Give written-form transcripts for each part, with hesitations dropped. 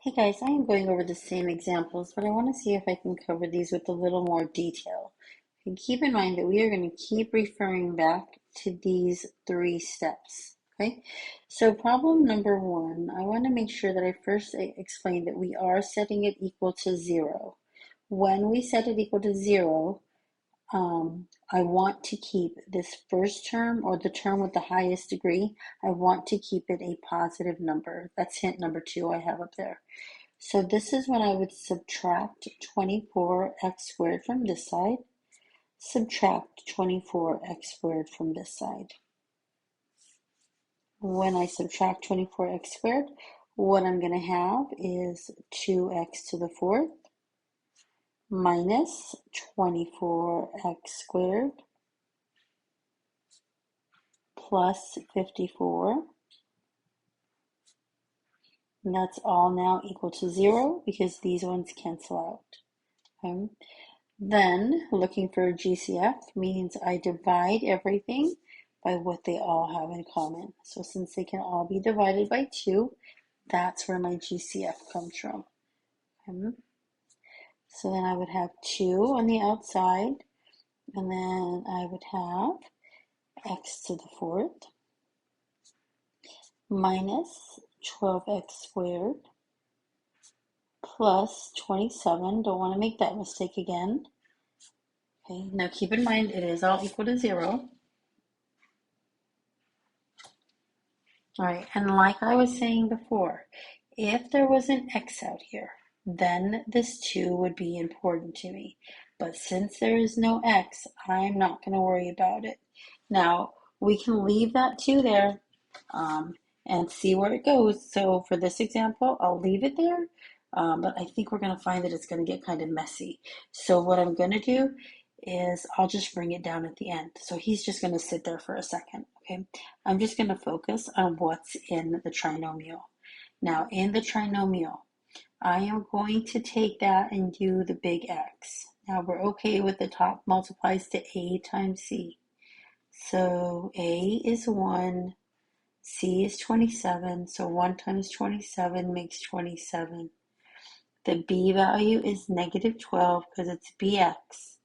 Hey guys, I am going over the same examples, but I want to see if I can cover these with a little more detail. And keep in mind that we are going to keep referring back to these three steps. Okay, so problem number one, I want to make sure that I first explain that we are setting it equal to 0. When we set it equal to 0, I want to keep this first term, or the term with the highest degree, I want to keep it a positive number. That's hint number 2 I have up there. So this is when I would subtract 24x squared from this side, subtract 24x squared from this side. When I subtract 24x squared, what I'm going to have is 2x to the fourth minus 24x squared plus 54. And that's all now equal to 0 because these ones cancel out. Okay? Then, looking for a GCF means I divide everything by what they all have in common. So since they can all be divided by 2, that's where my GCF comes from. Okay. So then I would have 2 on the outside, and then I would have x to the fourth minus 12x squared plus 27. Don't want to make that mistake again. Okay, now keep in mind it is all equal to 0. All right, and like I was saying before, if there was an x out here, then this 2 would be important to me. But since there is no x, I'm not going to worry about it. Now, we can leave that 2 there and see where it goes. So for this example, I'll leave it there, but I think we're going to find that it's going to get kind of messy. So what I'm going to do is I'll just bring it down at the end. So he's just going to sit there for a second. Okay, I'm just going to focus on what's in the trinomial. Now, in the trinomial, I am going to take that and do the big X. Now, we're okay with the top multiplies to A times C. So A is 1, C is 27, so 1 times 27 makes 27. The B value is negative 12 because it's BX.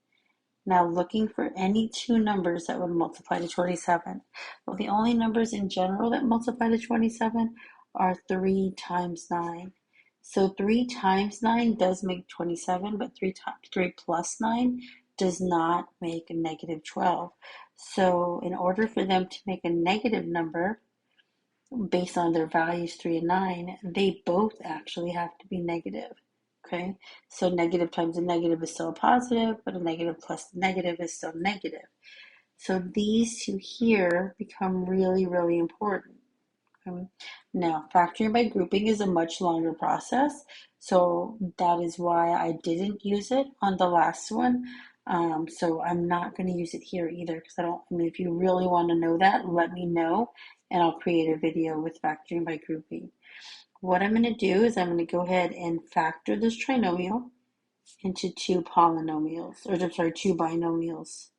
Now looking for any two numbers that would multiply to 27. Well, the only numbers in general that multiply to 27 are 3 times 9. So 3 times 9 does make 27, but 3 plus 9 does not make a negative 12. So in order for them to make a negative number, based on their values 3 and 9, they both actually have to be negative. Okay, so negative times a negative is still a positive, but a negative plus a negative is still negative. So these two here become really, really important. Okay? Now, factoring by grouping is a much longer process, so that is why I didn't use it on the last one. So I'm not going to use it here either because I mean, if you really want to know that, let me know and I'll create a video with factoring by grouping. What I'm going to do is I'm going to go ahead and factor this trinomial into two polynomials, or I'm sorry, two binomials.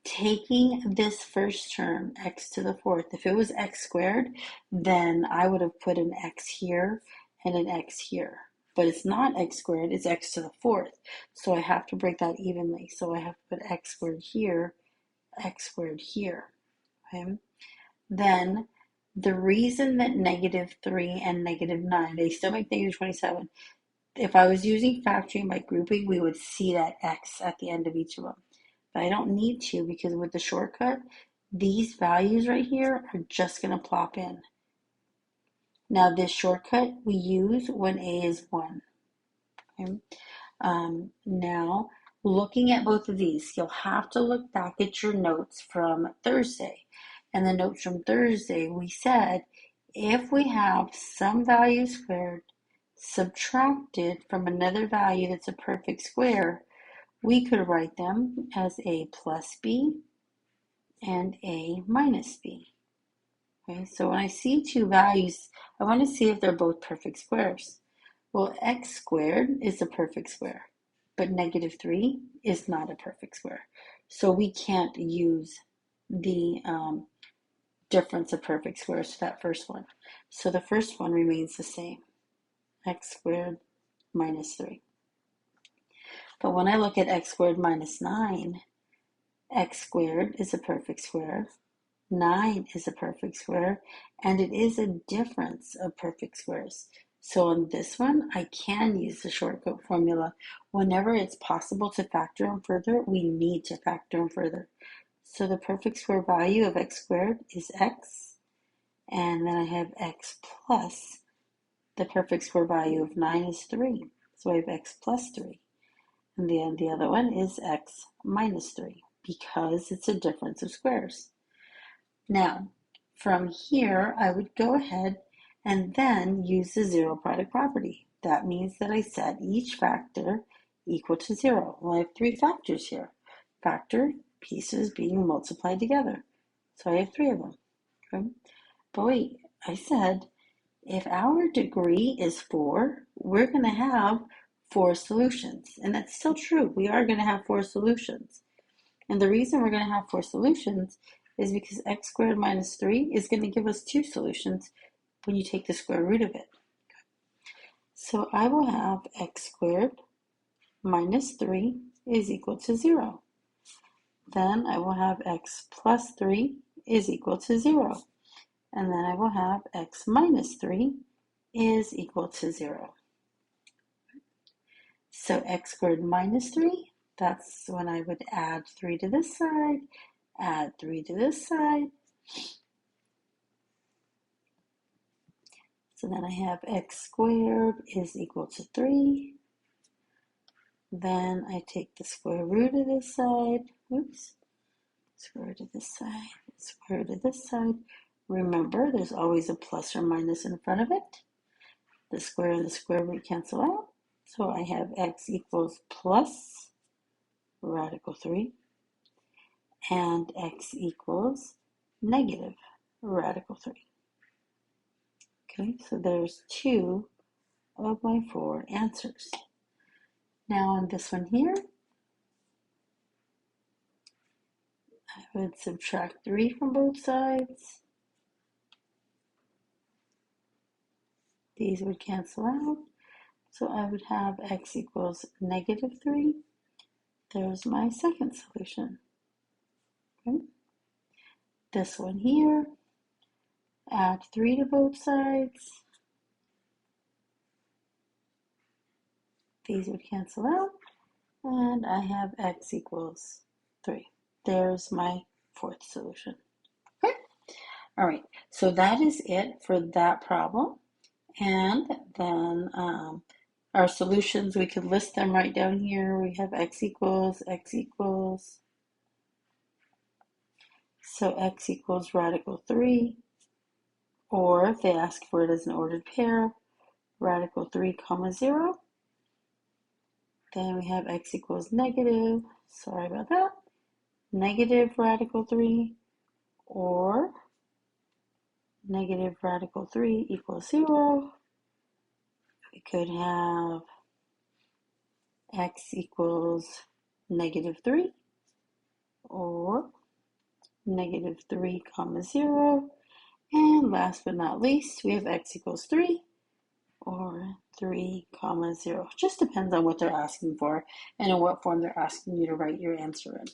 Taking this first term, x to the fourth, if it was x squared, then I would have put an x here and an x here. But it's not x squared, it's x to the fourth. So I have to break that evenly. So I have to put x squared here, x squared here. Okay? Then the reason that negative 3 and negative 9, they still make negative 27. If I was using factoring by grouping, we would see that x at the end of each of them. But I don't need to because with the shortcut, these values right here are just going to plop in. Now this shortcut we use when a is 1. Okay? Now, looking at both of these, you'll have to look back at your notes from Thursday. And the notes from Thursday, we said if we have some value squared subtracted from another value that's a perfect square, we could write them as a plus b and a minus b. Okay, so when I see two values, I want to see if they're both perfect squares. Well, x squared is a perfect square, but negative 3 is not a perfect square. So we can't use the difference of perfect squares to that first one. So the first one remains the same, x squared minus 3. But when I look at x squared minus 9, x squared is a perfect square, 9 is a perfect square, and it is a difference of perfect squares. So on this one, I can use the shortcut formula. Whenever it's possible to factor in further, we need to factor in further. So the perfect square value of x squared is x, and then I have x plus, the perfect square value of 9 is 3. So I have x plus 3. And then the other one is x minus 3, because it's a difference of squares. Now, from here, I would go ahead and then use the zero product property. That means that I set each factor equal to 0. Well, I have 3 factors here. Factor pieces being multiplied together. So I have 3 of them. Okay? But wait, I said if our degree is 4, we're going to have 4 solutions. And that's still true. We are going to have 4 solutions. And the reason we're going to have 4 solutions is because x squared minus 3 is going to give us 2 solutions when you take the square root of it. So I will have x squared minus 3 is equal to 0. Then I will have x plus 3 is equal to 0. And then I will have x minus 3 is equal to 0. So x squared minus 3, that's when I would add 3 to this side, add 3 to this side. So then I have x squared is equal to 3. Then I take the square root of this side. Oops. Square root of this side, square root of this side. Remember, there's always a plus or minus in front of it. The square and the square root cancel out. So I have x equals plus radical 3. And x equals negative radical 3. Okay, so there's 2 of my 4 answers. Now on this one here, I would subtract 3 from both sides. These would cancel out. So I would have x equals negative 3. There's my second solution. Okay. This one here, add 3 to both sides. These would cancel out. And I have x equals 3. There's my fourth solution. Okay. All right, so that is it for that problem. And then our solutions, we could list them right down here. We have x equals. So x equals radical 3. Or if they ask for it as an ordered pair, radical 3 comma 0. Then we have x equals negative, sorry about that, negative radical 3, or negative radical 3 equals 0. We could have x equals negative 3, or negative 3 comma 0. And last but not least, we have x equals 3, or 3 comma 0. Just depends on what they're asking for and in what form they're asking you to write your answer in.